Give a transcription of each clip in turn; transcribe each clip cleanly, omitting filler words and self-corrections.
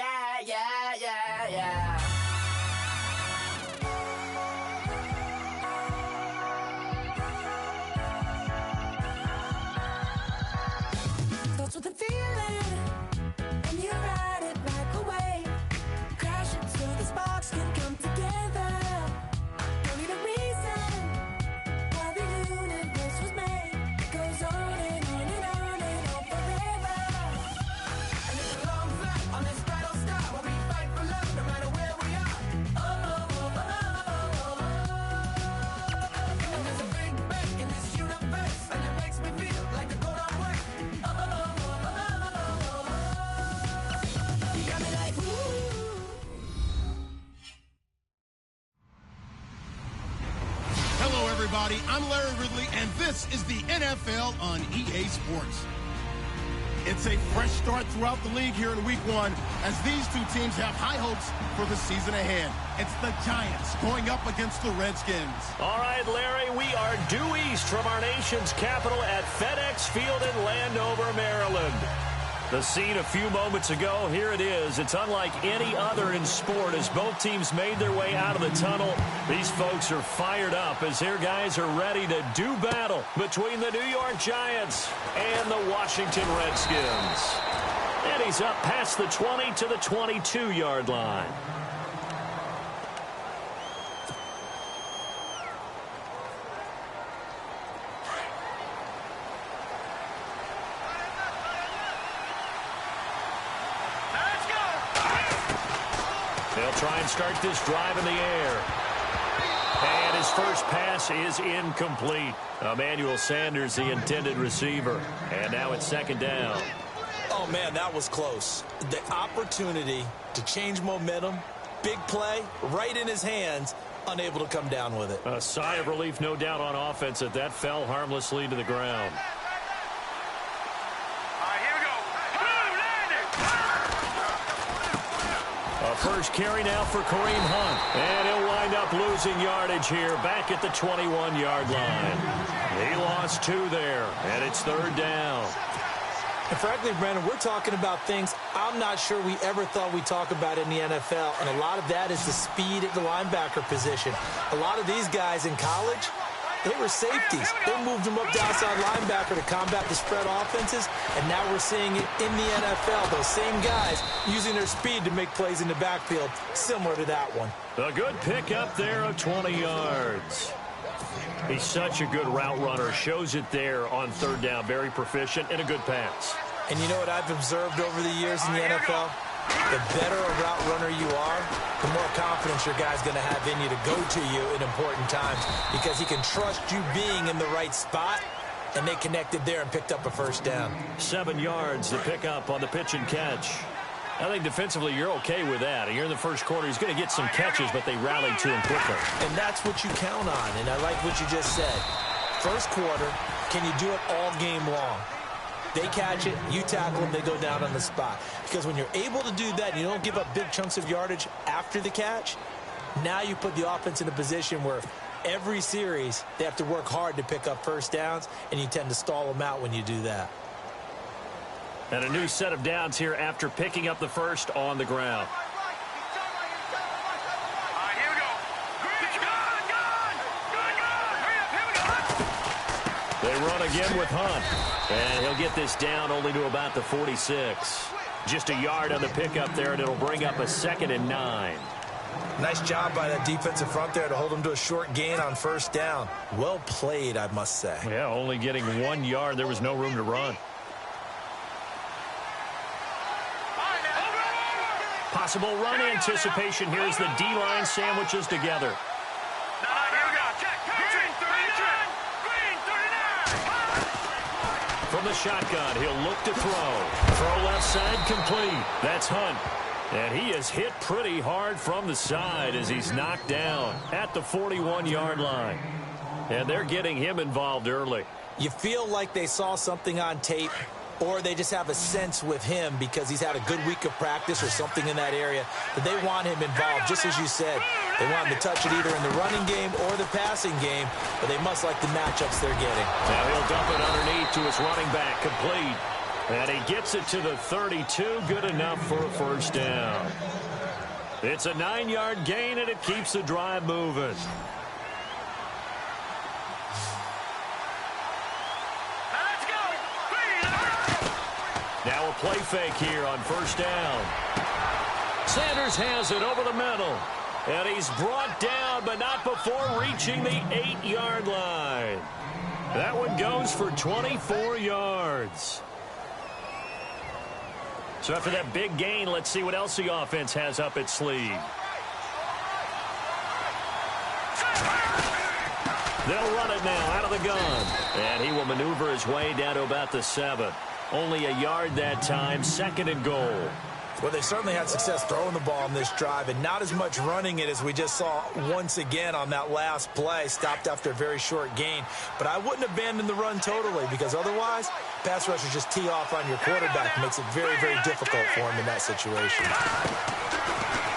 yeah, yeah, yeah, yeah. Thoughts with a feeling, and you ride it back away. Crash it so the sparks can come together. Don't need a reason why the universe was made. It goes on and on and on and on forever. And it's a long flight on this battle star where we fight for love no matter where we are. Oh, oh, oh, oh, oh. And there's a big bang in this universe, and it makes me feel like the go don't work. Oh, oh, oh, oh, oh. You got me like, ooh. Hello, everybody. I'm Larry Ridley, and this is the NFL on EA Sports. It's a fresh start throughout the league here in Week 1 as these two teams have high hopes for the season ahead. It's the Giants going up against the Redskins. All right, Larry, we are due east from our nation's capital at FedEx Field in Landover, Maryland. The scene a few moments ago, here it is. It's unlike any other in sport as both teams made their way out of the tunnel. These folks are fired up as their guys are ready to do battle between the New York Giants and the Washington Redskins. And he's up past the 20 to the 22-yard line. They'll try and start this drive in the air. And his first pass is incomplete. Emmanuel Sanders, the intended receiver. And now it's second down. Oh, man, that was close. The opportunity to change momentum, big play, right in his hands, unable to come down with it. A sigh of relief, no doubt, on offense that that fell harmlessly to the ground. First carry now for Kareem Hunt. And he'll wind up losing yardage here back at the 21-yard line. He lost 2 there, and it's third down. And frankly, Brandon, we're talking about things I'm not sure we ever thought we'd talk about in the NFL, and a lot of that is the speed at the linebacker position. A lot of these guys in college, they were safeties. They moved them up to outside linebacker to combat the spread offenses, and now we're seeing it in the NFL. Those same guys using their speed to make plays in the backfield, similar to that one. A good pickup there of 20 yards. He's such a good route runner. Shows it there on third down. Very proficient and a good pass. And you know what I've observed over the years in the NFL? The better a route runner you are, the more confidence your guy's going to have in you to go to you in important times because he can trust you being in the right spot, and they connected there and picked up a first down. 7 yards to pick up on the pitch and catch. I think defensively you're okay with that. Here in the first quarter, he's going to get some catches, but they rallied to him quickly. And that's what you count on, and I like what you just said. First quarter, can you do it all game long? They catch it, you tackle them, they go down on the spot. Because when you're able to do that and you don't give up big chunks of yardage after the catch, now you put the offense in a position where every series they have to work hard to pick up first downs, and you tend to stall them out when you do that. And a new set of downs here after picking up the first on the ground. They run again with Hunt. And he'll get this down only to about the 46. Just a yard on the pickup there, and it'll bring up a 2nd and 9. Nice job by that defensive front there to hold him to a short gain on first down. Well played, I must say. Yeah, only getting 1 yard. There was no room to run. Possible run anticipation. Here's the D-line sandwiches together. From the shotgun, he'll look to throw. Throw left side complete. That's Hunt. And he is hit pretty hard from the side as he's knocked down at the 41-yard line. And they're getting him involved early. You feel like they saw something on tape, or they just have a sense with him because he's had a good week of practice or something in that area that they want him involved, just as you said. They want him to touch it either in the running game or the passing game, but they must like the matchups they're getting. Now he'll dump it underneath to his running back, complete. And he gets it to the 32. Good enough for a first down. It's a 9-yard gain, and it keeps the drive moving. Now a play fake here on first down. Sanders has it over the middle. And he's brought down, but not before reaching the 8-yard line. That one goes for 24 yards. So after that big gain, let's see what else the offense has up its sleeve. They'll run it now out of the gun. And he will maneuver his way down to about the 7. Only a yard that time, 2nd and goal. Well, they certainly had success throwing the ball on this drive, and not as much running it as we just saw once again on that last play, stopped after a very short gain. But I wouldn't abandon the run totally, because otherwise, pass rushers just tee off on your quarterback. It makes it very, very difficult for him in that situation.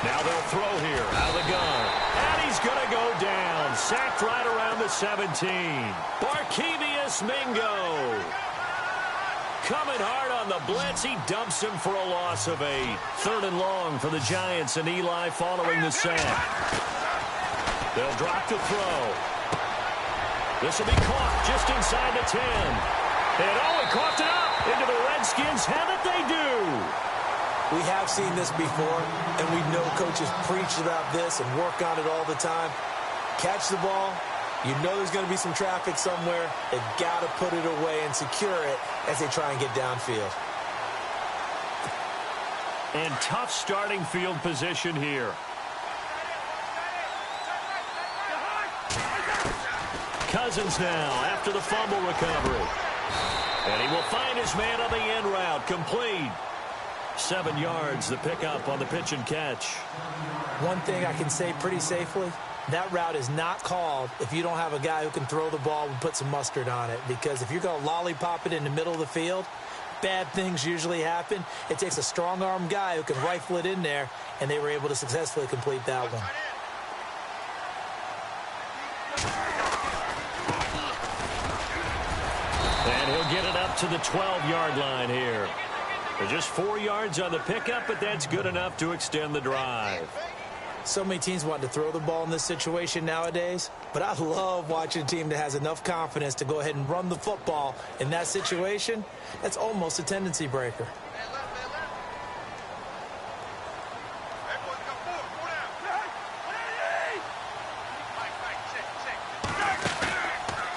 Now they'll throw here out of the gun. And he's going to go down. Sacked right around the 17. Barkevius Mingo. Coming hard on the blitz. He dumps him for a loss of 8. 3rd and long for the Giants, and Eli following the sack. They'll drop to throw. This will be caught just inside the 10. And he coughed it up into the Redskins. Haven't they do? We have seen this before, and we know coaches preach about this and work on it all the time. Catch the ball. You know there's going to be some traffic somewhere. They've got to put it away and secure it as they try and get downfield. And tough starting field position here. Cousins now after the fumble recovery. And he will find his man on the end route. Complete. 7 yards, the pickup on the pitch and catch. One thing I can say pretty safely, that route is not called if you don't have a guy who can throw the ball and put some mustard on it. Because if you're going to lollipop it in the middle of the field, bad things usually happen. It takes a strong-arm guy who can rifle it in there, and they were able to successfully complete that one. And he'll get it up to the 12-yard line here. They're just 4 yards on the pickup, but that's good enough to extend the drive. So many teams want to throw the ball in this situation nowadays, but I love watching a team that has enough confidence to go ahead and run the football in that situation. That's almost a tendency breaker.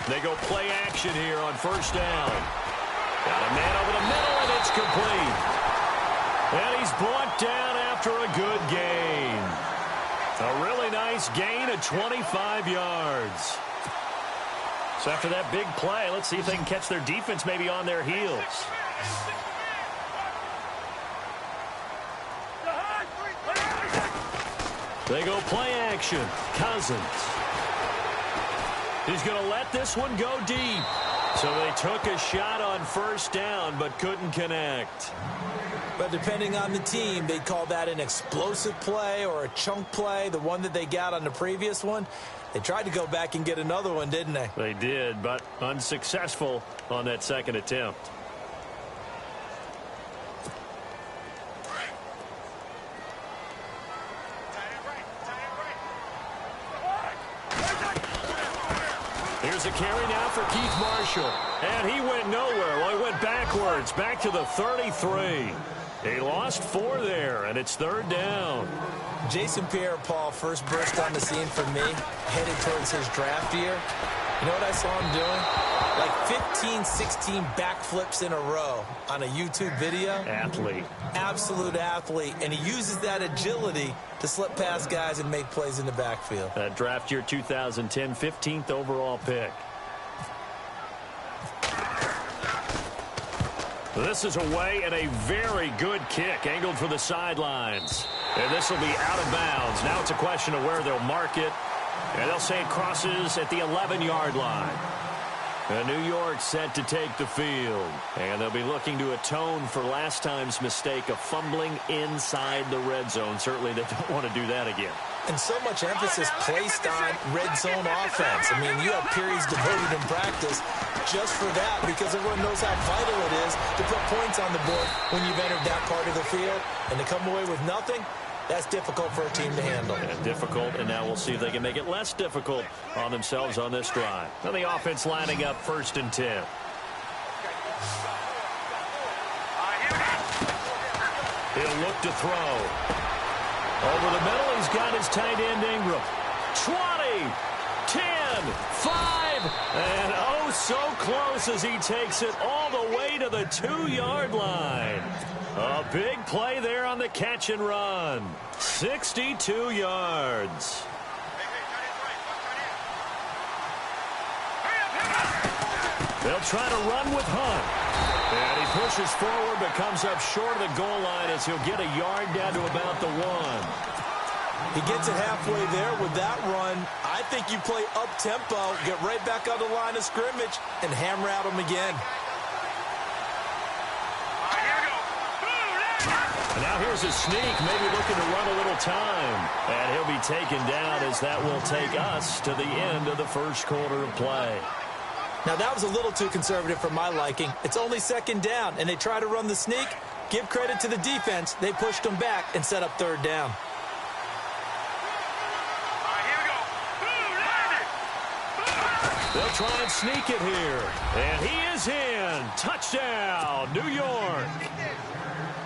They go play action here on first down. Got a man over the middle, and it's complete. And he's brought down after a good gain. A really nice gain of 25 yards. So after that big play, let's see if they can catch their defense maybe on their heels. They go play action. Cousins. He's going to let this one go deep. So they took a shot on first down but couldn't connect. But depending on the team, they call that an explosive play or a chunk play, the one that they got on the previous one. They tried to go back and get another one, didn't they? They did, but unsuccessful on that second attempt. Here's a carry now for Keith Marshall. And he went nowhere. Well, he went backwards, back to the 33. He lost 4 there, and it's 3rd down. Jason Pierre-Paul first burst on the scene for me, headed towards his draft year. You know what I saw him doing? Like 15, 16 backflips in a row on a YouTube video. Athlete. Absolute athlete. And he uses that agility to slip past guys and make plays in the backfield. Draft year 2010, 15th overall pick. This is away and a very good kick angled for the sidelines. And this will be out of bounds. Now it's a question of where they'll mark it. And they'll say it crosses at the 11-yard line. And New York set to take the field. And they'll be looking to atone for last time's mistake of fumbling inside the red zone. Certainly they don't want to do that again. And so much emphasis placed on red zone offense. I mean, you have periods devoted in practice just for that because everyone knows how vital it is to put points on the board when you've entered that part of the field. And to come away with nothing, that's difficult for a team to handle. Yeah, difficult, and now we'll see if they can make it less difficult on themselves on this drive. Now the offense lining up 1st and 10. He'll look to throw. Over the middle, he's got his tight end Ingram. 20, 10, 5, and oh, so close as he takes it all the way to the 2-yard line. A big play there on the catch and run. 62 yards. They'll try to run with Hunt. And he pushes forward but comes up short of the goal line as he'll get a yard down to about the 1. He gets it halfway there with that run. I think you play up-tempo, get right back on the line of scrimmage, and hammer at him again. And now here's a sneak, maybe looking to run a little time. And he'll be taken down as that will take us to the end of the first quarter of play. Now, that was a little too conservative for my liking. It's only 2nd down, and they try to run the sneak. Give credit to the defense. They pushed them back and set up 3rd down. They'll try and sneak it here. And he is in. Touchdown, New York.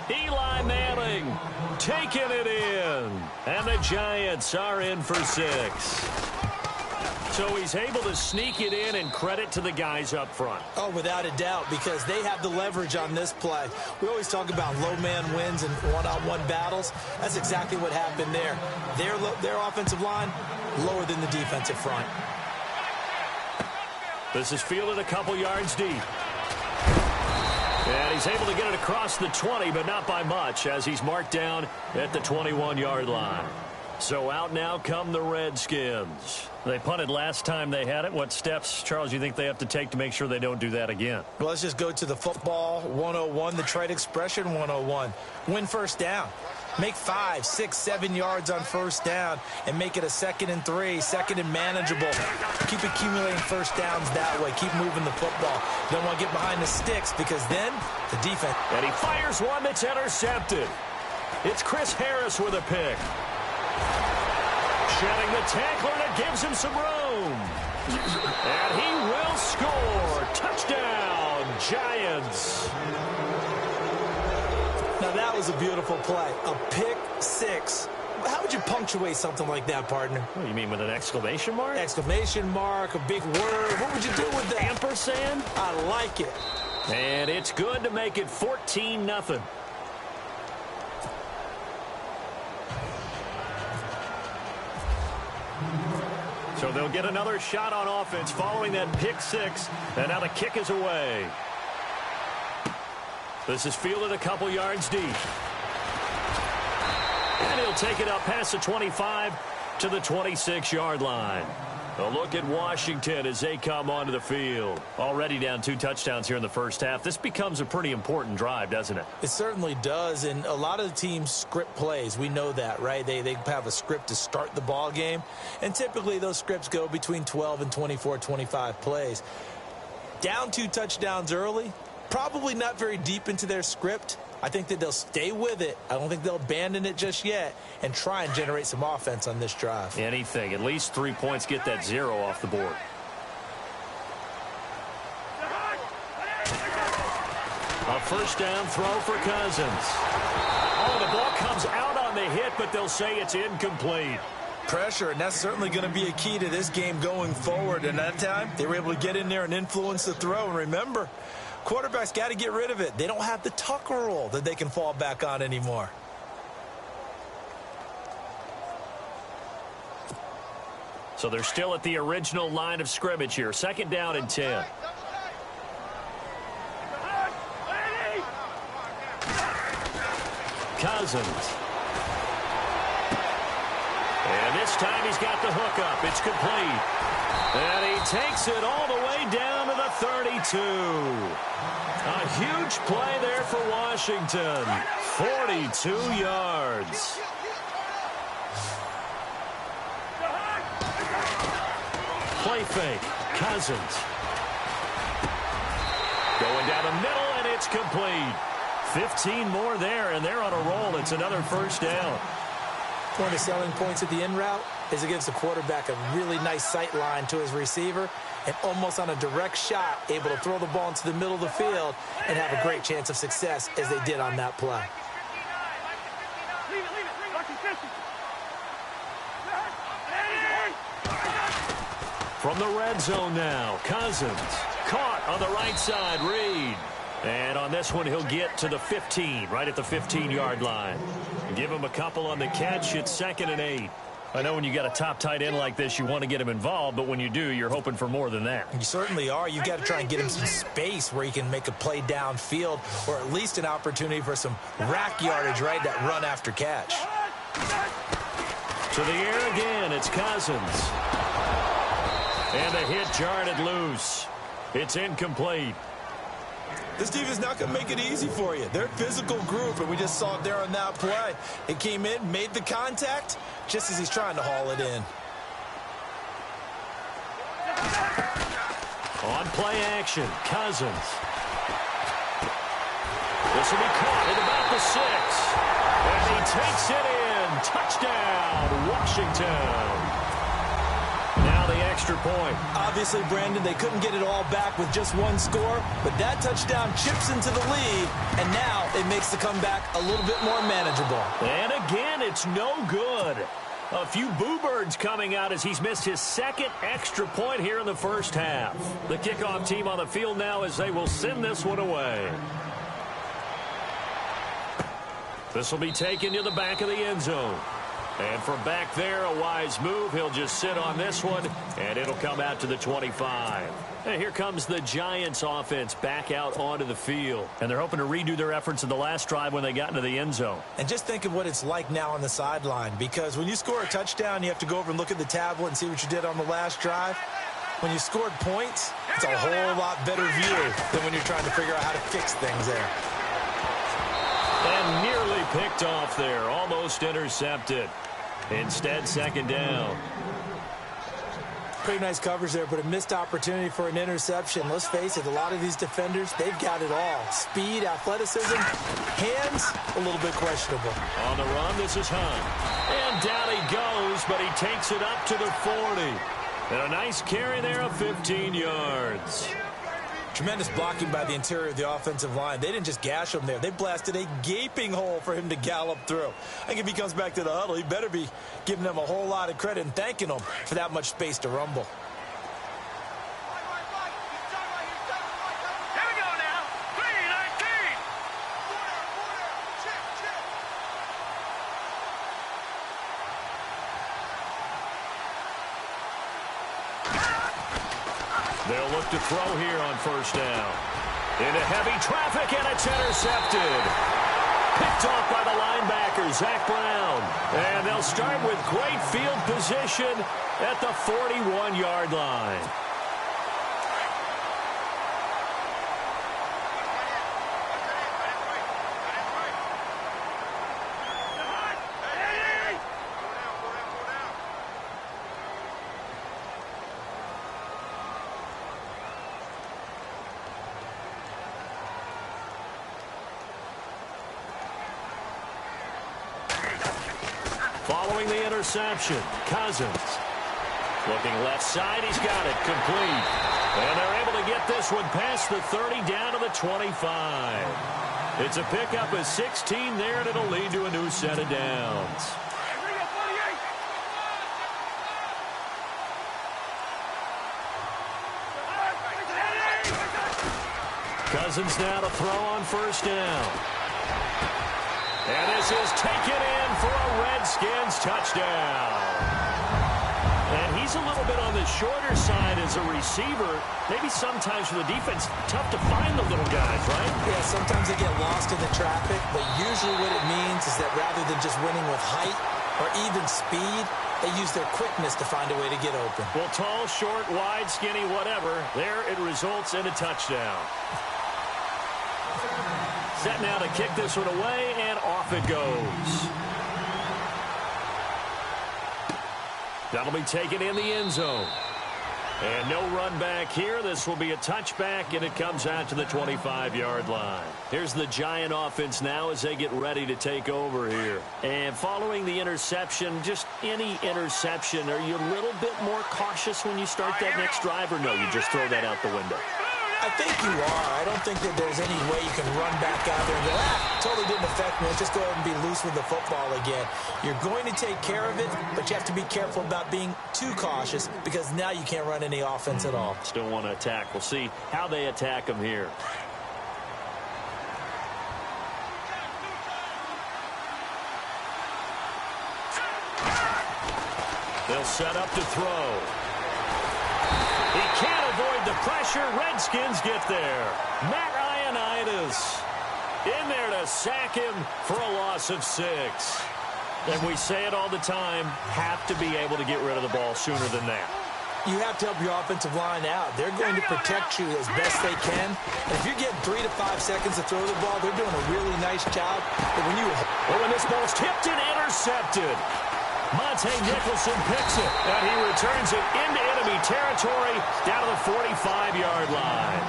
Eli Manning taking it in. And the Giants are in for 6. So he's able to sneak it in, and credit to the guys up front. Oh, without a doubt, because they have the leverage on this play. We always talk about low man wins and one-on-one battles. That's exactly what happened there. Their offensive line lower than the defensive front. This is fielded a couple yards deep. And he's able to get it across the 20, but not by much, as he's marked down at the 21-yard line. So out now come the Redskins. They punted last time they had it. What steps, Charles, you think they have to take to make sure they don't do that again? Well, let's just go to the football 101, the trade expression 101. Win 1st down. Make 5, 6, 7 yards on 1st down and make it a 2nd and 3, 2nd and manageable. Keep accumulating 1st downs that way. Keep moving the football. Don't want to get behind the sticks because then the defense. And he fires one that's intercepted. It's Chris Harris with a pick. Shedding the tackler, and it gives him some room. And he will score. Touchdown, Giants. Now, that was a beautiful play. A pick 6. How would you punctuate something like that, partner? What do you mean, with an exclamation mark? Exclamation mark, a big word. What would you do with that? Ampersand? I like it. And it's good to make it 14-0. So they'll get another shot on offense following that pick 6, and now the kick is away. This is fielded a couple yards deep. And he'll take it up past the 25 to the 26-yard line. A look at Washington as they come onto the field. Already down 2 touchdowns here in the first half. This becomes a pretty important drive, doesn't it? It certainly does, and a lot of the teams script plays. We know that, right? They have a script to start the ball game, and typically those scripts go between 12 and 24, 25 plays. Down 2 touchdowns early, probably not very deep into their script. I think that they'll stay with it. I don't think they'll abandon it just yet and try and generate some offense on this drive. Anything. At least 3 points, get that 0 off the board. A first down throw for Cousins. Oh, the ball comes out on the hit, but they'll say it's incomplete. Pressure, and that's certainly going to be a key to this game going forward. And that time, they were able to get in there and influence the throw. And remember, quarterbacks got to get rid of it. They don't have the tuck rule that they can fall back on anymore. So they're still at the original line of scrimmage here. 2nd down and 10. Cousins. And this time he's got the hook up. It's complete. And he takes it all the way down to the 32. A huge play there for Washington. 42 yards. fake. Cousins. Going down the middle, and it's complete. 15 more there, and they're on a roll. It's another first down. One of the selling points of the in route is it gives the quarterback a really nice sight line to his receiver, and almost on a direct shot, able to throw the ball into the middle of the field and have a great chance of success as they did on that play. From the red zone now, Cousins. Caught on the right side, Reed. And on this one, he'll get to the 15, right at the 15-yard line. Give him a couple on the catch. It's 2nd and 8. I know when you got a top tight end like this, you want to get him involved, but when you do, you're hoping for more than that. You certainly are. You've got to try and get him some space where he can make a play downfield, or at least an opportunity for some rack yardage, right? That run after catch. To the air again, it's Cousins. And the hit jarred it loose. It's incomplete. This defense is not going to make it easy for you. They're a physical group, and we just saw it there on that play. It came in, made the contact, just as he's trying to haul it in. On play action, Cousins. This will be caught at about the 6. And he takes it in. Touchdown, Washington. Now the extra point. Obviously, Brandon, they couldn't get it all back with just one score, but that touchdown chips into the lead, and now it makes the comeback a little bit more manageable. And again, it's no good. A few boo birds coming out as he's missed his 2nd extra point here in the first half. The kickoff team on the field now as they will send this one away. This will be taken to the back of the end zone. And from back there, a wise move. He'll just sit on this one, and it'll come out to the 25. And here comes the Giants offense back out onto the field. And they're hoping to redo their efforts in the last drive when they got into the end zone. And just think of what it's like now on the sideline, because when you score a touchdown, you have to go over and look at the tablet and see what you did on the last drive. When you scored points, it's a whole lot better view than when you're trying to figure out how to fix things there. And nearly picked off there, almost intercepted. Instead, 2nd down. Pretty nice coverage there, but a missed opportunity for an interception. Let's face it, a lot of these defenders, they've got it all. Speed, athleticism, hands, a little bit questionable. On the run, this is Hunt. And down he goes, but he takes it up to the 40. And a nice carry there of 15 yards. Tremendous blocking by the interior of the offensive line. They didn't just gash him there. They blasted a gaping hole for him to gallop through. I think if he comes back to the huddle, he better be giving them a whole lot of credit and thanking them for that much space to rumble. Here we go now. 3-19. They'll look to throw here on first down. Into heavy traffic, and it's intercepted. Picked off by the linebacker, Zach Brown. And they'll start with great field position at the 41-yard line. Following the interception, Cousins. Looking left side, he's got it, complete. And they're able to get this one past the 30 down to the 25. It's a pickup of 16 there, and it'll lead to a new set of downs. Cousins now to throw on first down. And this is taken in for a Redskins touchdown. And he's a little bit on the shorter side as a receiver. Maybe sometimes for the defense, tough to find the little guys, right? Yeah, sometimes they get lost in the traffic, but usually what it means is that rather than just winning with height or even speed, they use their quickness to find a way to get open. Well, tall, short, wide, skinny, whatever, there it results in a touchdown. Set now to kick this one away, and off it goes. That'll be taken in the end zone. And no run back here. This will be a touchback, and it comes out to the 25-yard line. Here's the Giant offense now as they get ready to take over here. And following the interception, just any interception, are you a little bit more cautious when you start that next drive, or no, you just throw that out the window? I think you are. I don't think that there's any way you can run back out there and go, totally didn't affect me. Let's just go ahead and be loose with the football again. You're going to take care of it, but you have to be careful about being too cautious because now you can't run any offense at all. Still want to attack. We'll see how they attack them here. They'll set up to throw. He can't avoid the pressure. Redskins get there. Matt Ioannidis in there to sack him for a loss of 6. And we say it all the time, have to be able to get rid of the ball sooner than that. You have to help your offensive line out. They're going to protect you as best they can. And if you're getting 3 to 5 seconds to throw the ball, they're doing a really nice job. But when this ball's tipped and intercepted, Monte Nicholson picks it, and he returns it into enemy territory down to the 45-yard line.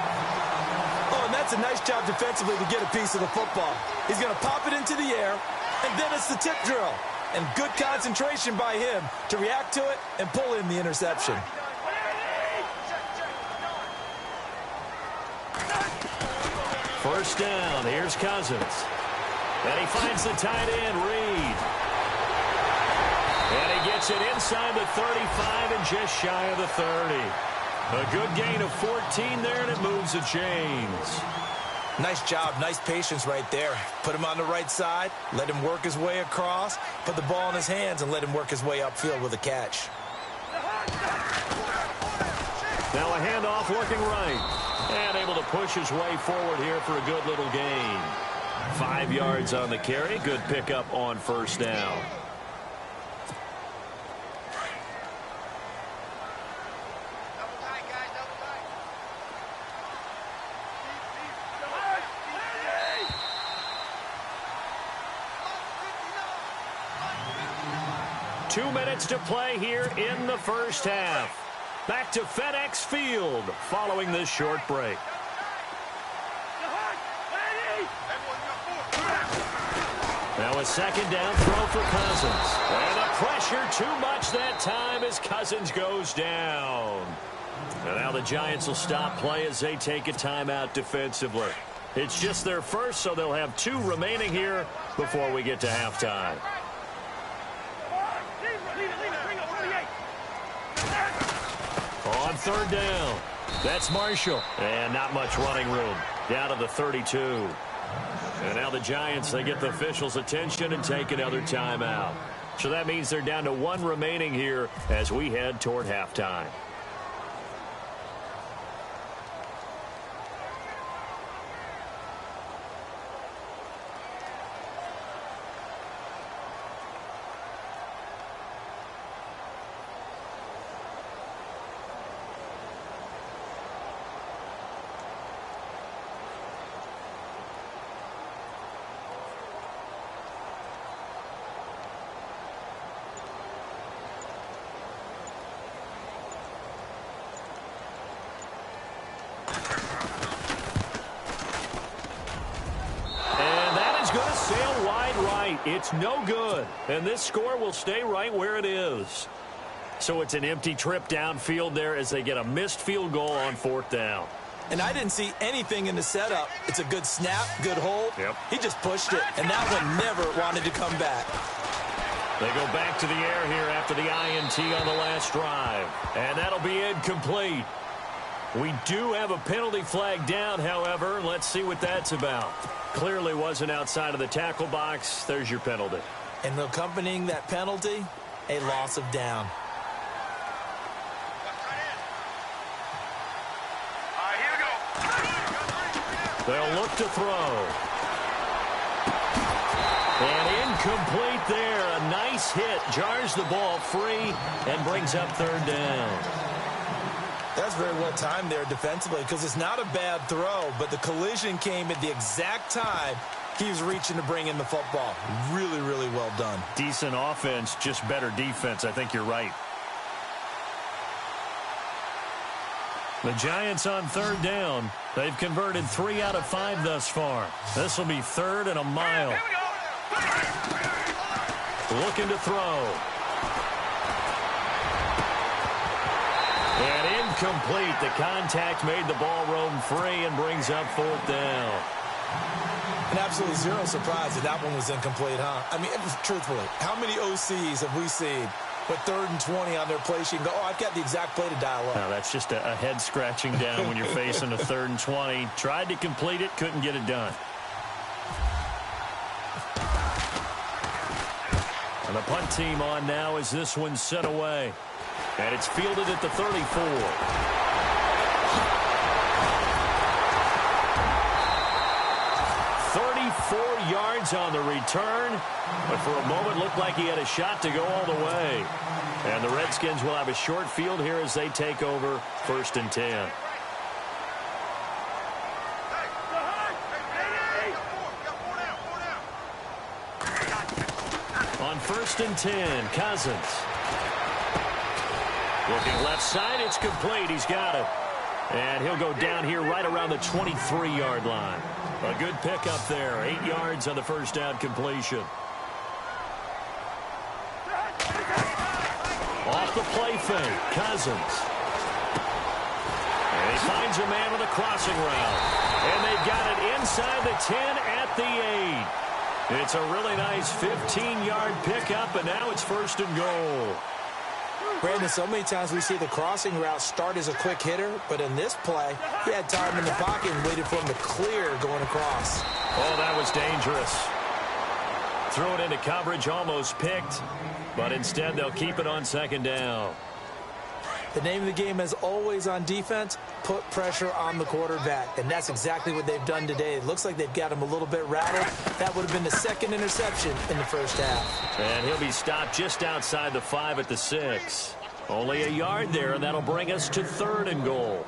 Oh, and that's a nice job defensively to get a piece of the football. He's going to pop it into the air, and then it's the tip drill. And good concentration by him to react to it and pull in the interception. First down, here's Cousins. And he finds the tight end, Reed. And he gets it inside the 35 and just shy of the 30. A good gain of 14 there, and it moves the chains. Nice job, nice patience right there. Put him on the right side, let him work his way across, put the ball in his hands, and let him work his way upfield with a catch. Now a handoff working right. And able to push his way forward here for a good little gain. 5 yards on the carry. Good pickup on first down. Two minutes to play here in the first half. Back to FedEx Field following this short break. Now a second down throw for Cousins. And the pressure too much that time as Cousins goes down. And now the Giants will stop play as they take a timeout defensively. It's just their first, so they'll have 2 remaining here before we get to halftime. On third down, that's Marshall. And not much running room. Down to the 32. And now the Giants, they get the officials' attention and take another timeout. So that means they're down to 1 remaining here as we head toward halftime. It's no good, and this score will stay right where it is. So it's an empty trip downfield there as they get a missed field goal on 4th down. And I didn't see anything in the setup. It's a good snap, good hold. Yep. He just pushed it, and that one never wanted to come back. They go back to the air here after the INT on the last drive, and that'll be incomplete. We do have a penalty flag down, however. Let's see what that's about. Clearly wasn't outside of the tackle box. There's your penalty. And accompanying that penalty, a loss of down. Here we go. They'll look to throw. And incomplete there. A nice hit. Jars the ball free and brings up 3rd down. That's very well timed there defensively because it's not a bad throw, but the collision came at the exact time he was reaching to bring in the football. Really, really well done. Decent offense, just better defense. I think you're right. The Giants on third down. They've converted 3 out of 5 thus far. This will be 3rd and a mile. Looking to throw. And incomplete. The contact made the ball roam free and brings up 4th down. And absolutely zero surprise that that one was incomplete, huh? I mean, truthfully, how many OCs have we seen with 3rd and 20 on their play sheet and go, oh, I've got the exact play to dial up? Now, that's just a head scratching down when you're facing a 3rd and 20. Tried to complete it, couldn't get it done. And the punt team on now as this one's set away. And it's fielded at the 34. 34 yards on the return, but for a moment looked like he had a shot to go all the way. And the Redskins will have a short field here as they take over 1st and 10. On 1st and 10, Cousins. Looking left side, it's complete. He's got it. And he'll go down here right around the 23-yard line. A good pickup there. 8 yards on the first down completion. Off the play fake, Cousins. And he finds a man with a crossing route. And they've got it inside the 10 at the 8. It's a really nice 15-yard pickup, and now it's 1st and goal. Brandon, so many times we see the crossing route start as a quick hitter, but in this play, he had time in the pocket and waited for him to clear going across. Oh, that was dangerous. Threw it into coverage, almost picked, but instead they'll keep it on 2nd down. The name of the game is always on defense, put pressure on the quarterback, and that's exactly what they've done today. It looks like they've got him a little bit rattled. That would have been the 2nd interception in the first half. And he'll be stopped just outside the 5 at the 6. Only a yard there, and that'll bring us to 3rd and goal.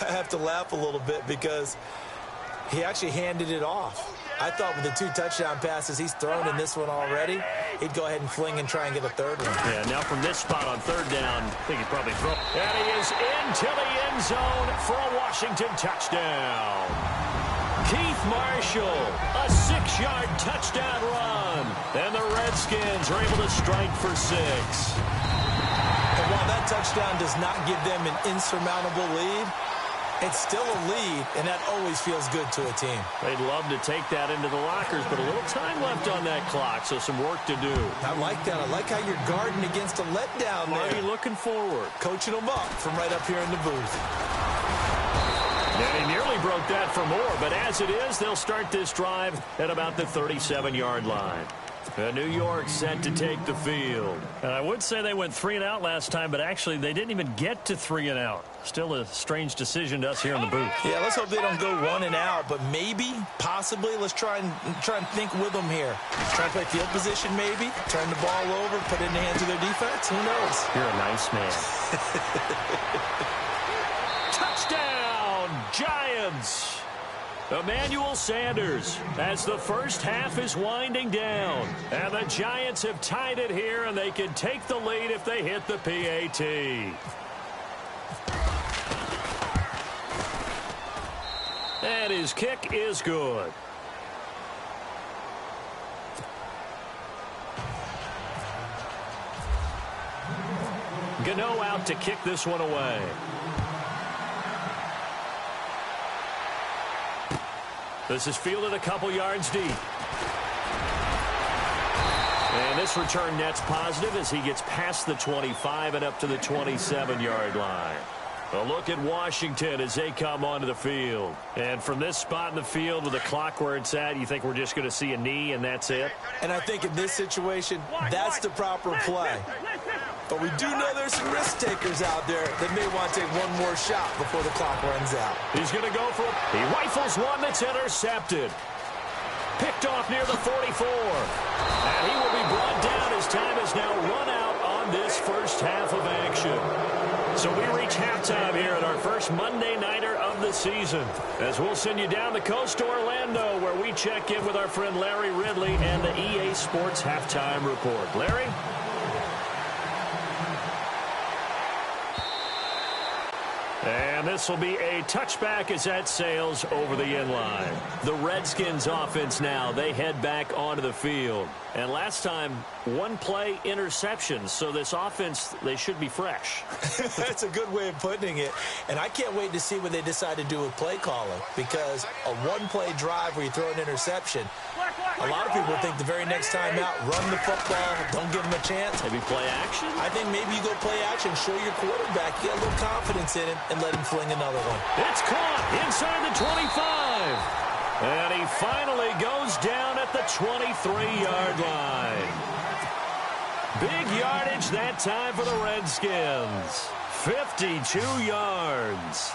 I have to laugh a little bit because he actually handed it off. I thought with the 2 touchdown passes he's thrown in this one already, he'd go ahead and fling and try and get a 3rd one. Yeah, now from this spot on 3rd down, I think he'd probably throw. And he is into the end zone for a Washington touchdown. Keith Marshall, a 6-yard touchdown run. And the Redskins are able to strike for 6. And while that touchdown does not give them an insurmountable lead, it's still a lead, and that always feels good to a team. They'd love to take that into the lockers, but a little time left on that clock, so some work to do. I like that. I like how you're guarding against a letdown there. Marty looking forward. Coaching them up from right up here in the booth. And he nearly broke that for more, but as it is, they'll start this drive at about the 37-yard line. New York set to take the field. And I would say they went 3 and out last time, but actually they didn't even get to 3 and out. Still a strange decision to us here in the booth. Yeah, let's hope they don't go 1 and out, but maybe, possibly, let's try and think with them here. Try to play field position maybe, turn the ball over, put it in the hands of their defense. Who knows? You're a nice man. Touchdown, Giants! Emmanuel Sanders as the first half is winding down. And the Giants have tied it here, and they can take the lead if they hit the PAT. And his kick is good. Gano out to kick this one away. This is fielded a couple yards deep. And this return net's positive as he gets past the 25 and up to the 27-yard line. A look at Washington as they come onto the field. And from this spot in the field with the clock where it's at, you think we're just going to see a knee and that's it? And I think in this situation, that's the proper play. But we do know there's some risk takers out there that may want to take one more shot before the clock runs out. He's going to go for it. He rifles one that's intercepted. Picked off near the 44. And he will be brought down as time has now run out on this first half of action. So we reach halftime here at our first Monday Nighter of the season. As we'll send you down the coast to Orlando, where we check in with our friend Larry Ridley and the EA Sports Halftime Report. Larry? And this will be a touchback as that sails over the inline. The Redskins offense now, they head back onto the field. And last time, one play interception. So this offense, they should be fresh. That's a good way of putting it. And I can't wait to see what they decide to do with play calling. Because a one-play drive where you throw an interception, a lot of people think the very next time out, run the football, don't give them a chance. Maybe play action? I think maybe you go play action, show your quarterback, get a little confidence in it, and let him fling another one. It's caught inside the 25. And he finally goes down at the 23-yard line. Big yardage that time for the Redskins. 52 yards.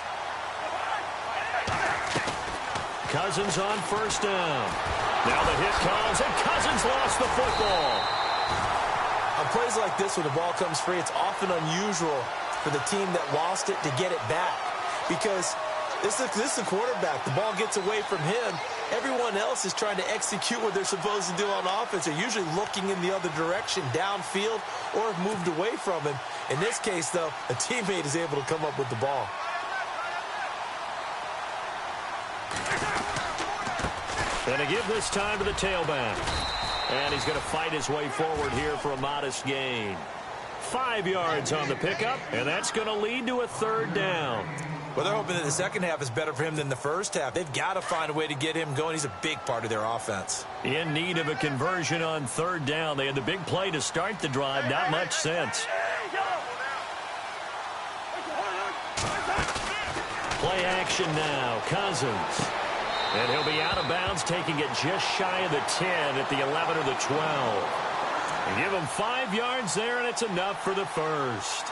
Cousins on first down. Now the hit comes, and Cousins lost the football. On plays like this, when the ball comes free, it's often unusual for the team that lost it to get it back. Because this is the quarterback. The ball gets away from him. Everyone else is trying to execute what they're supposed to do on offense. They're usually looking in the other direction, downfield, or have moved away from him. In this case, though, a teammate is able to come up with the ball. And to give this time to the tailback. And he's going to fight his way forward here for a modest gain. 5 yards on the pickup, and that's going to lead to a third down. Well, they're hoping that the second half is better for him than the first half. They've got to find a way to get him going. He's a big part of their offense. In need of a conversion on third down. They had the big play to start the drive. Not much sense. Play action now. Cousins. And he'll be out of bounds, taking it just shy of the 10 at the 11 or the 12. And give him 5 yards there, and it's enough for the first.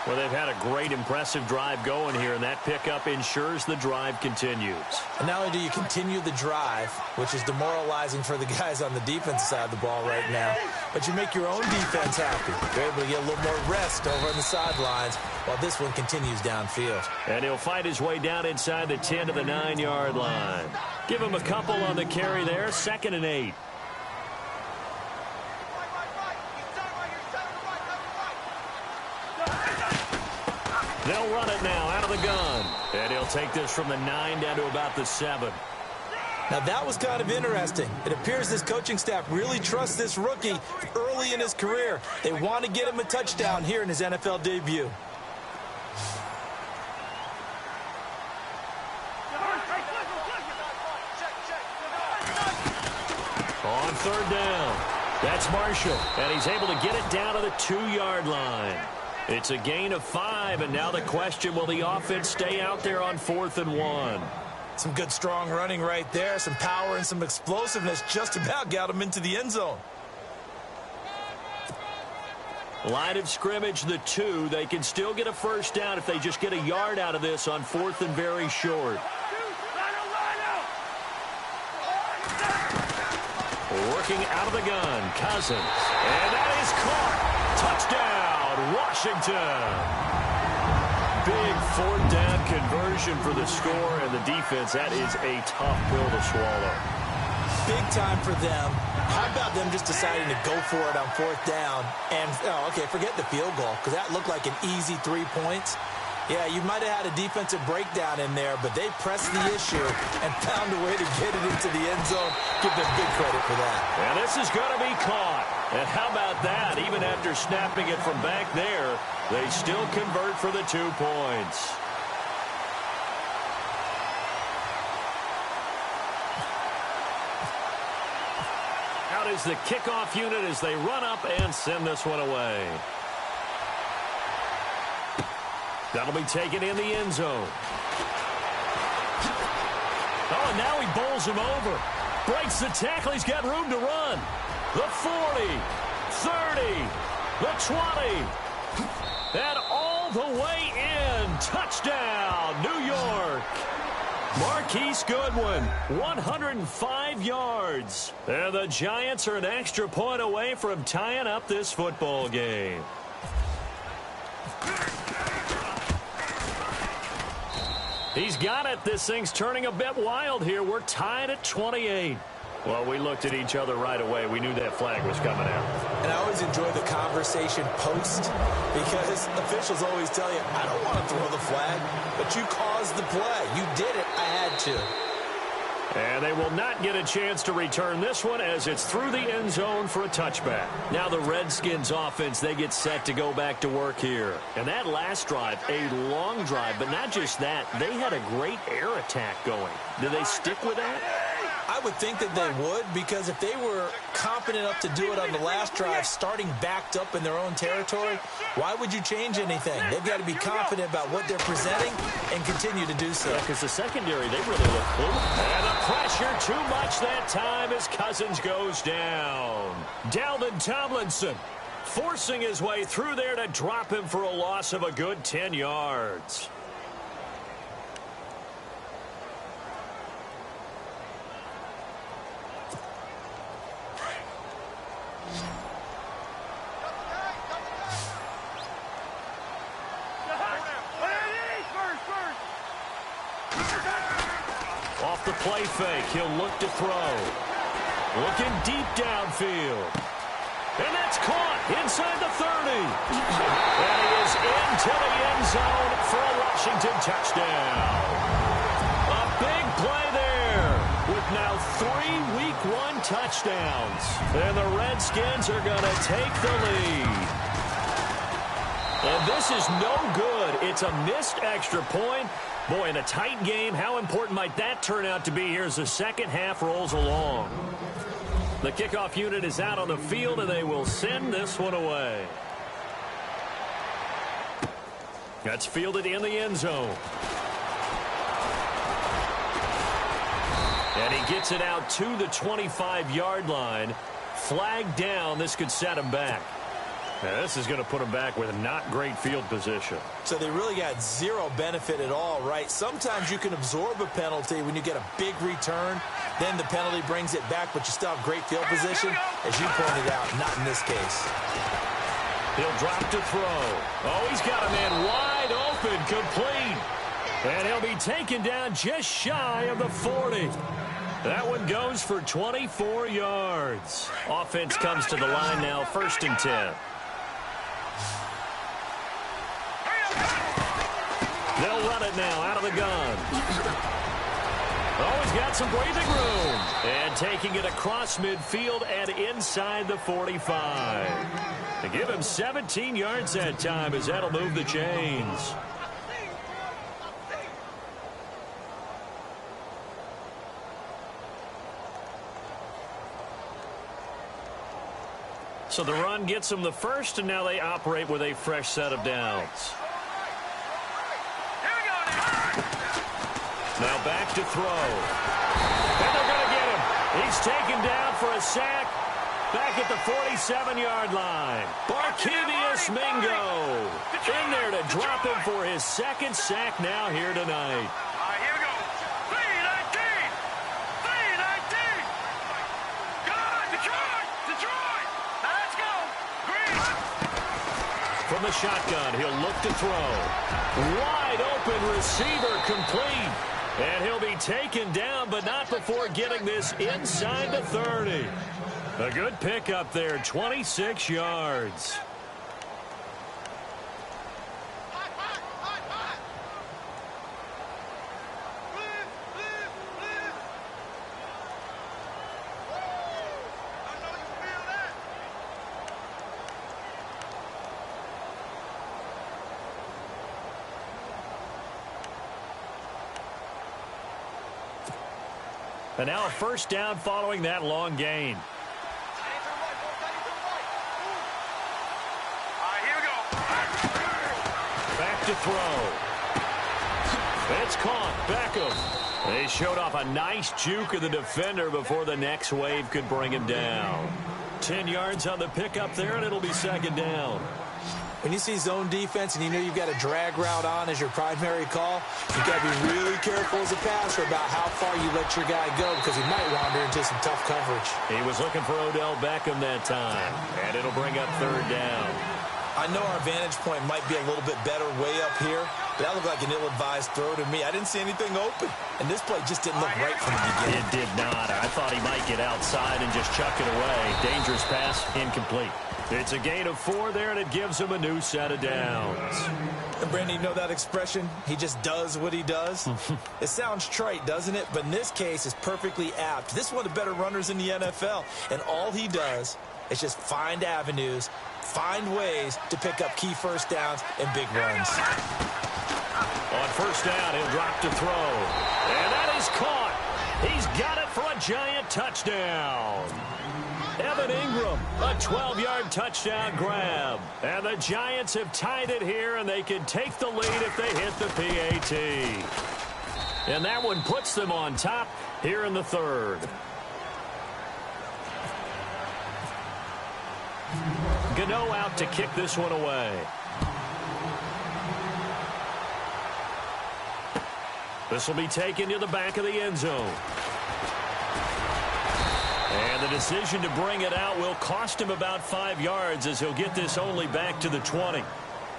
Well, they've had a great, impressive drive going here, and that pickup ensures the drive continues. And not only do you continue the drive, which is demoralizing for the guys on the defensive side of the ball right now, but you make your own defense happy. They're able to get a little more rest over on the sidelines while this one continues downfield. And he'll fight his way down inside the 10 to the 9-yard line. Give him a couple on the carry there, 2nd and 8. They'll run it now out of the gun. And he'll take this from the 9 down to about the 7. Now, that was kind of interesting. It appears this coaching staff really trusts this rookie early in his career. They want to get him a touchdown here in his NFL debut. On third down, that's Marshall. And he's able to get it down to the 2-yard line. It's a gain of 5, and now the question, will the offense stay out there on 4th and 1? Some good, strong running right there. Some power and some explosiveness just about got him into the end zone. Line of scrimmage, the 2. They can still get a first down if they just get a yard out of this on 4th and very short. Working out of the gun, Cousins. And that is caught. Touchdown, Washington. Big 4th down conversion for the score, and the defense, that is a tough pill to swallow. Big time for them. How about them just deciding to go for it on 4th down? And, okay, forget the field goal, because that looked like an easy 3 points. Yeah, you might have had a defensive breakdown in there, but they pressed the issue and found a way to get it into the end zone. Give them big credit for that. And this is going to be caught. And how about that? Even after snapping it from back there, they still convert for the 2 points. Out is the kickoff unit as they run up and send this one away. That'll be taken in the end zone. Oh, and now he bowls him over. Breaks the tackle. He's got room to run. The 40, 30, the 20, and all the way in. Touchdown, New York. Marquise Goodwin, 105 yards. And the Giants are an extra point away from tying up this football game. He's got it. This thing's turning a bit wild here. We're tied at 28. Well, we looked at each other right away. We knew that flag was coming out. And I always enjoy the conversation post because officials always tell you, I don't want to throw the flag, but you caused the play. You did it. I had to. And they will not get a chance to return this one as it's through the end zone for a touchback. Now the Redskins offense, they get set to go back to work here. And that last drive, a long drive, but not just that, they had a great air attack going. Do they stick with that? I would think that they would, because if they were confident enough to do it on the last drive, starting backed up in their own territory, why would you change anything? They've got to be confident about what they're presenting and continue to do so. Because the secondary, they really look cool. And the pressure too much that time as Cousins goes down. Dalvin Tomlinson forcing his way through there to drop him for a loss of a good 10 yards. Off the play fake, he'll look to throw. Looking deep downfield. And that's caught inside the 30. And he is into the end zone for a Washington touchdown. A big play there with now 3 Week 1 touchdowns. And the Redskins are going to take the lead. And this is no good. It's a missed extra point. Boy, in a tight game, how important might that turn out to be here as the second half rolls along? The kickoff unit is out on the field, and they will send this one away. That's fielded in the end zone. And he gets it out to the 25-yard line. Flag down. This could set him back. Now, this is going to put him back with not great field position. So they really got zero benefit at all, right? Sometimes you can absorb a penalty when you get a big return. Then the penalty brings it back, but you still have great field position. As you pointed out, not in this case. He'll drop to throw. Oh, he's got a man wide open, complete. And he'll be taken down just shy of the 40. That one goes for 24 yards. Offense comes to the line now, 1st and 10. They'll run it now out of the gun. Oh, he's got some breathing room. And taking it across midfield and inside the 45. To give him 17 yards that time as that'll move the chains. So the run gets them the first, and now they operate with a fresh set of downs. Now back to throw. And they're going to get him. He's taken down for a sack back at the 47-yard line. Barkevious Mingo in there to drop him for his second sack now here tonight. Here we go. 3-19. 3-19. God, Detroit. Let's go. Green. From the shotgun, he'll look to throw. Wide open receiver complete. And he'll be taken down, but not before getting this inside the 30. A good pickup there, 26 yards. And now a first down following that long gain. Here we go. Back to throw. It's caught. Beckham. They showed off a nice juke of the defender before the next wave could bring him down. 10 yards on the pickup there, and it'll be second down. When you see zone defense and you know you've got a drag route on as your primary call, you've got to be really careful as a passer about how far you let your guy go because he might wander into some tough coverage. He was looking for Odell Beckham that time, and it'll bring up third down. I know our vantage point might be a little bit better way up here, but that looked like an ill-advised throw to me. I didn't see anything open, and this play just didn't look right from the beginning. It did not. I thought he might get outside and just chuck it away. Dangerous pass, incomplete. It's a gain of 4 there, and it gives him a new set of downs. And Brandon, you know that expression? He just does what he does? It sounds trite, doesn't it? But in this case, it's perfectly apt. This is one of the better runners in the NFL, and all he does is just find avenues, find ways to pick up key first downs and big runs. On first down, he'll drop to throw. And that is caught. He's got it for a giant touchdown. Evan Ingram, a 12-yard touchdown grab. And the Giants have tied it here, and they can take the lead if they hit the PAT. And that one puts them on top here in the third. Gano out to kick this one away. This will be taken to the back of the end zone. And the decision to bring it out will cost him about 5 yards as he'll get this only back to the 20.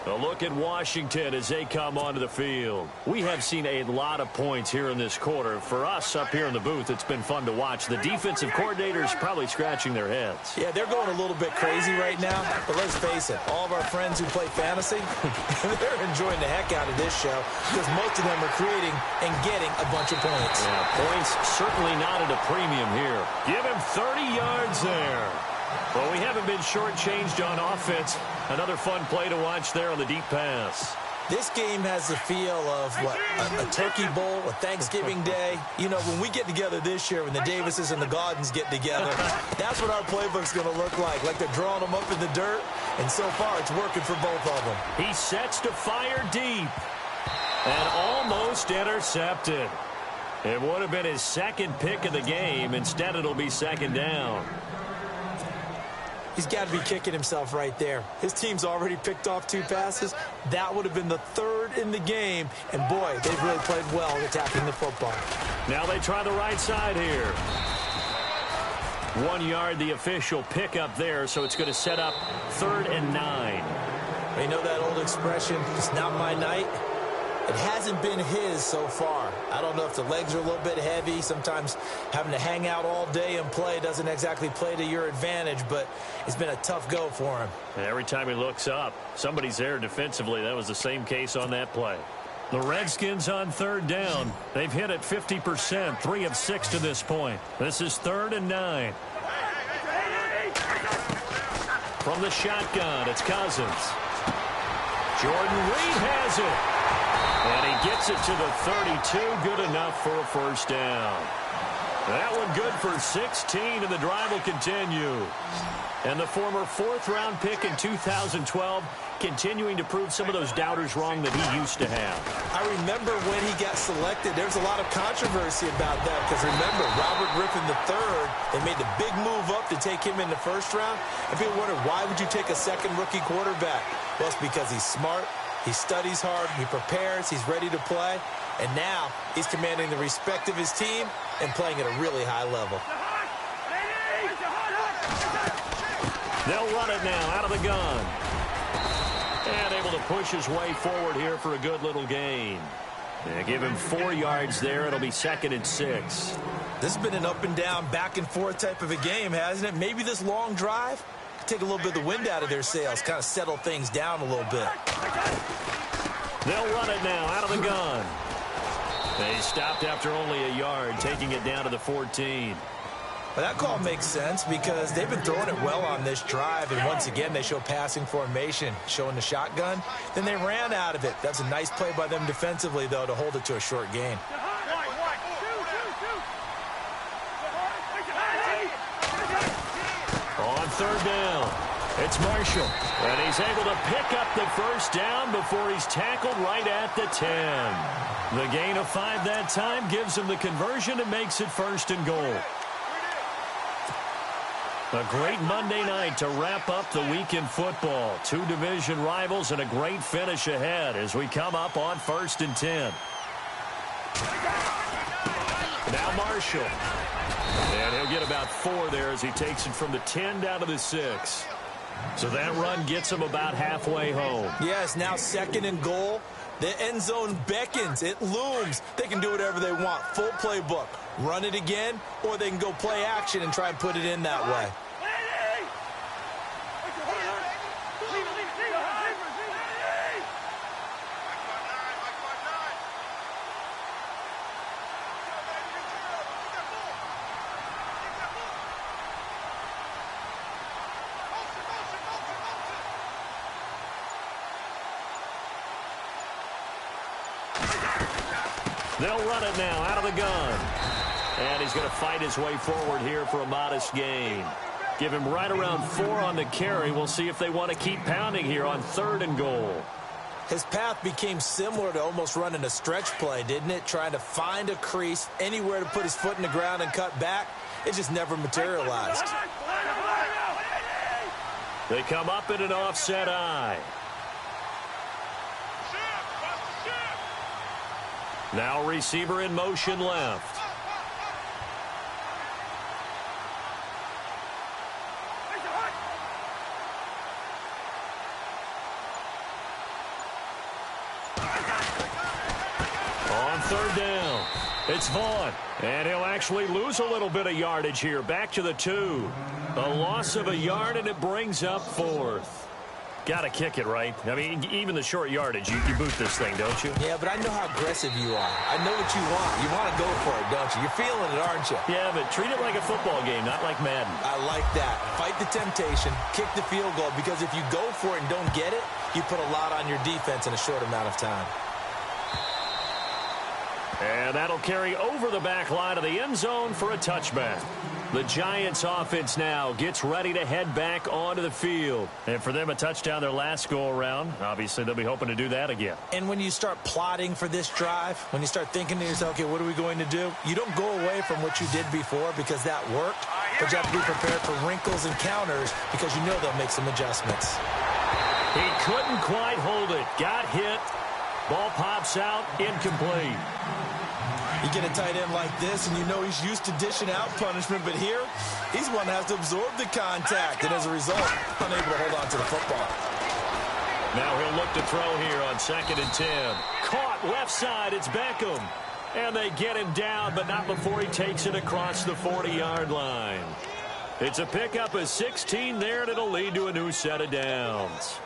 A look at Washington as they come onto the field. We have seen a lot of points here in this quarter. For us up here in the booth, it's been fun to watch. The defensive coordinators probably scratching their heads. Yeah, they're going a little bit crazy right now. But let's face it, all of our friends who play fantasy, they're enjoying the heck out of this show because most of them are creating and getting a bunch of points. Yeah, points certainly not at a premium here. Give him 30 yards there. Well, we haven't been shortchanged on offense. Another fun play to watch there on the deep pass. This game has the feel of, what, a turkey bowl, a Thanksgiving day. You know, when we get together this year, when the Davises and the Gaudens get together, that's what our playbook's going to look like they're drawing them up in the dirt. And so far, it's working for both of them. He sets to fire deep and almost intercepted. It would have been his second pick of the game. Instead, it'll be second down. He's got to be kicking himself right there. His team's already picked off 2 passes. That would have been the 3rd in the game. And, boy, they've really played well attacking the football. Now they try the right side here. 1 yard, the official pickup there, so it's going to set up 3rd and 9. You know that old expression, it's not my night? It hasn't been his so far. I don't know if the legs are a little bit heavy. Sometimes having to hang out all day and play doesn't exactly play to your advantage, but it's been a tough go for him. Every time he looks up, somebody's there defensively. That was the same case on that play. The Redskins on 3rd down. They've hit it 50%, 3 of 6 to this point. This is 3rd and 9. From the shotgun, it's Cousins. Jordan Reed has it. And he gets it to the 32, good enough for a first down. That one good for 16, and the drive will continue. And the former 4th-round pick in 2012 continuing to prove some of those doubters wrong that he used to have. I remember when he got selected, there was a lot of controversy about that because remember, Robert Griffin III, they made the big move up to take him in the 1st round. And people wondered, why would you take a second rookie quarterback? Well, it's because he's smart. He studies hard, he prepares, he's ready to play, and now he's commanding the respect of his team and playing at a really high level. They'll run it now out of the gun. And able to push his way forward here for a good little gain. They give him 4 yards there. It'll be 2nd and 6. This has been an up and down, back and forth type of a game, hasn't it? Maybe this long drive take a little bit of the wind out of their sails, kind of settle things down a little bit. They'll run it now out of the gun. They stopped after only a yard, taking it down to the 14. Well, that call makes sense because they've been throwing it well on this drive, and once again they show passing formation, showing the shotgun. Then they ran out of it. That's a nice play by them defensively, though, to hold it to a short gain. On 3rd down, it's Marshall, and he's able to pick up the first down before he's tackled right at the 10. The gain of 5 that time gives him the conversion and makes it 1st and goal. A great Monday night to wrap up the week in football. 2 division rivals and a great finish ahead as we come up on 1st and 10. Now Marshall. And he'll get about 4 there as he takes it from the 10 down to the 6. So that run gets him about halfway home. Yeah, it's now 2nd and goal. The end zone beckons. It looms. They can do whatever they want. Full playbook. Run it again, or they can go play action and try and put it in that way. They'll run it now out of the gun. And he's going to fight his way forward here for a modest gain. Give him right around 4 on the carry. We'll see if they want to keep pounding here on 3rd and goal. His path became similar to almost running a stretch play, didn't it? Trying to find a crease, anywhere to put his foot in the ground and cut back. It just never materialized. They come up in an offset eye. Now receiver in motion left. On 3rd down, it's Vaughn. And he'll actually lose a little bit of yardage here. Back to the 2. A loss of a yard, and it brings up 4th. Got to kick it, right? I mean, even the short yardage, you boot this thing, don't you? Yeah, but I know how aggressive you are. I know what you want. You want to go for it, don't you? You're feeling it, aren't you? Yeah, but treat it like a football game, not like Madden. I like that. Fight the temptation, kick the field goal, because if you go for it and don't get it, you put a lot on your defense in a short amount of time. And that'll carry over the back line of the end zone for a touchback. The Giants offense now gets ready to head back onto the field. And for them, a touchdown their last go-around. Obviously, they'll be hoping to do that again. And when you start plotting for this drive, when you start thinking to yourself, okay, what are we going to do? You don't go away from what you did before because that worked, but you have to be prepared for wrinkles and counters because you know they'll make some adjustments. He couldn't quite hold it. Got hit. Ball pops out. Incomplete. You get a tight end like this, and you know he's used to dishing out punishment, but here, he's one that has to absorb the contact, and as a result, unable to hold on to the football. Now he'll look to throw here on 2nd and 10. Caught left side, it's Beckham. And they get him down, but not before he takes it across the 40-yard line. It's a pickup of 16 there, and it'll lead to a new set of downs.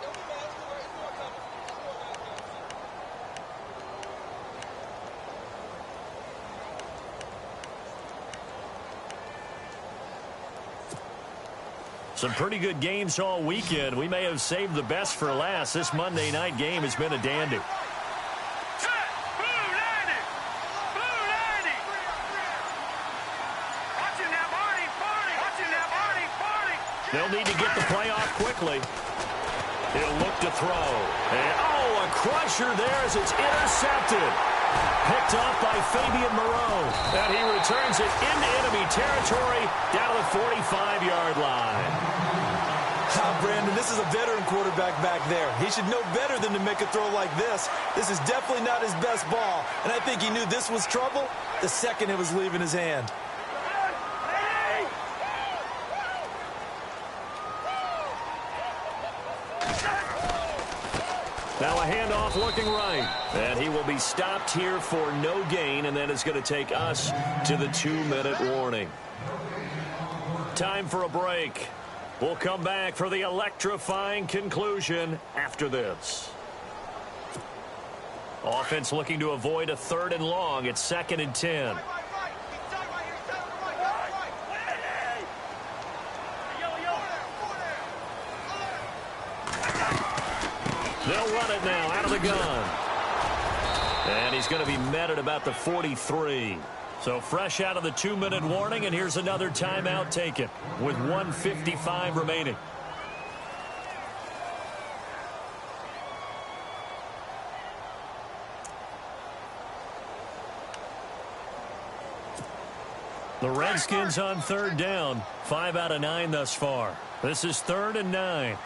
Some pretty good games all weekend. We may have saved the best for last. This Monday night game has been a dandy. They'll need to get the play off quickly. He'll look to throw. And, a crusher there as it's intercepted. Picked off by Fabian Moreau. And he returns it into enemy territory down to the 45-yard line. Brandon, this is a veteran quarterback back there. He should know better than to make a throw like this. This is definitely not his best ball. And I think he knew this was trouble the second it was leaving his hand. Now a handoff looking right. And he will be stopped here for no gain, and then it's going to take us to the 2-minute warning. Time for a break. We'll come back for the electrifying conclusion after this. Offense looking to avoid a 3rd and long. It's 2nd and 10. They'll run it now out of the gun. And he's going to be met at about the 43. So fresh out of the 2-minute warning, and here's another timeout taken with 1:55 remaining. The Redskins on 3rd down. 5 out of 9 thus far. This is 3rd and 9.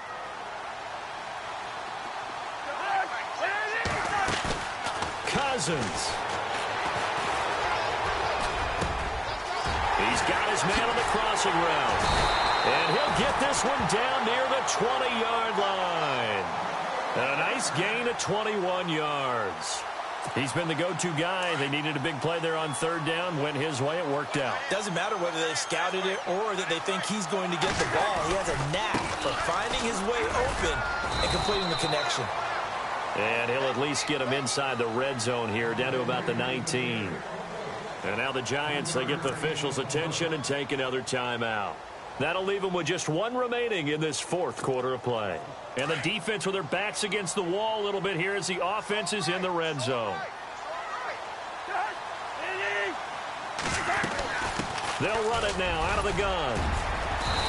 Cousins. He's got his man on the crossing route. And he'll get this one down near the 20-yard line. And a nice gain of 21 yards. He's been the go-to guy. They needed a big play there on third down. Went his way. It worked out. Doesn't matter whether they scouted it or that they think he's going to get the ball. He has a knack for finding his way open and completing the connection. And he'll at least get him inside the red zone here, down to about the 19. And now the Giants, they get the officials' attention and take another timeout. That'll leave them with just one remaining in this fourth quarter of play. And the defense with their backs against the wall a little bit here as the offense is in the red zone. They'll run it now out of the gun.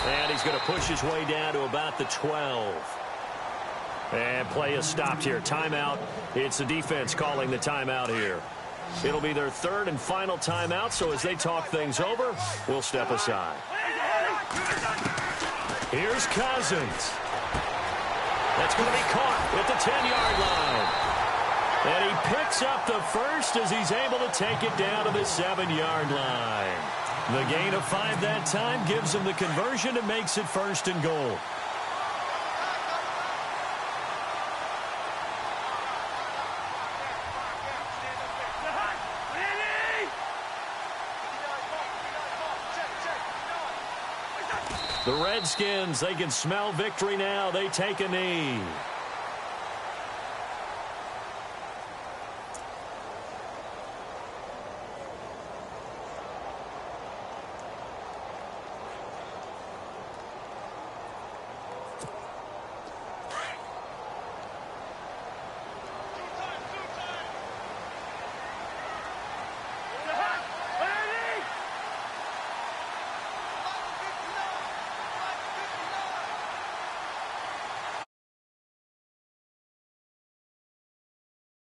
And he's going to push his way down to about the 12. And play is stopped here. Timeout. It's the defense calling the timeout here. It'll be their third and final timeout, so as they talk things over, we'll step aside. Here's Cousins. That's going to be caught at the 10-yard line. And he picks up the first as he's able to take it down to the 7-yard line. The gain of 5 that time gives him the conversion and makes it first and goal. The Redskins, they can smell victory now. They take a knee.